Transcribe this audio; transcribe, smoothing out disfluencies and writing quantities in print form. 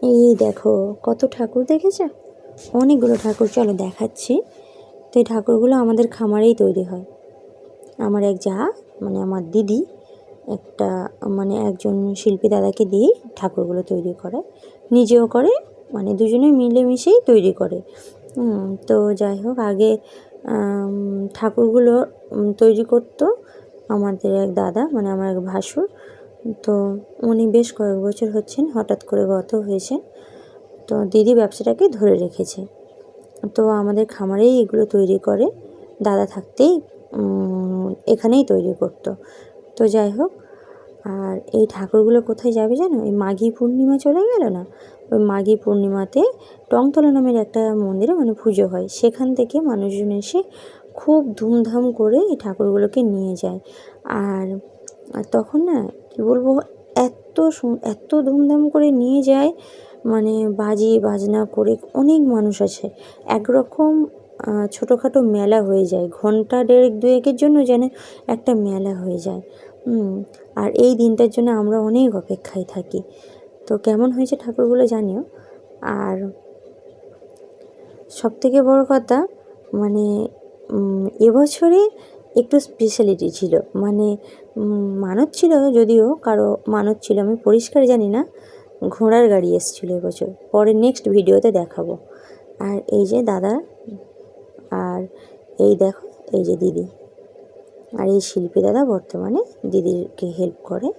এই দেখো কত ঠাকুর দেখেছো, অনেকগুলো ঠাকুর। চলো দেখাচ্ছি। তো এই ঠাকুরগুলো আমাদের খামারেই তৈরি হয়। আমার এক যা মানে আমার দিদি একটা মানে একজন শিল্পী দাদাকে দিয়েই ঠাকুরগুলো তৈরি করে, নিজেও করে, মানে দুজনে মিলেমিশেই তৈরি করে। তো যাই হোক, আগে ঠাকুরগুলো তৈরি করতো আমাদের এক দাদা, মানে আমার এক ভাসুর। তো উনি বেশ কয়েক বছর হচ্ছেন, হঠাৎ করে গত হয়েছেন। তো দিদি ব্যবসাটাকে ধরে রেখেছে। তো আমাদের খামারেই এগুলো তৈরি করে, দাদা থাকতেই এখানেই তৈরি করতো। তো যাই হোক, আর এই ঠাকুরগুলো কোথায় যাবে জানো? এই মাঘী পূর্ণিমা চলে গেল না, ওই মাঘী পূর্ণিমাতে টংতলা নামের একটা মন্দিরে মানে পুজো হয়, সেখান থেকে মানুষজন এসে খুব ধুমধাম করে এই ঠাকুরগুলোকে নিয়ে যায়। আর তখন না কী বলবো, এত ধুমধাম করে নিয়ে যায়, মানে বাজিয়ে বাজনা করে অনেক মানুষ আছে। একরকম ছোটোখাটো মেলা হয়ে যায়, ঘন্টা দেড়েক দুয়েকের জন্য যেন একটা মেলা হয়ে যায়। আর এই দিনটার জন্য আমরা অনেক অপেক্ষায় থাকি। তো কেমন হয়েছে ঠাকুরগুলো জানিও। আর সবথেকে বড় কথা, মানে এবছরে একটু স্পেশালিটি ছিল, মানে মানত ছিল, যদিও কারো মানত ছিল, আমি পরিষ্কার জানি না। ঘোড়ার গাড়ি এসেছিলো এবছর, পরে নেক্সট ভিডিওতে দেখাবো। আর এই যে দাদা, আর এই দেখো এই যে দিদি, আর এই শিল্পী দাদা বর্তমানে দিদিকে হেল্প করে।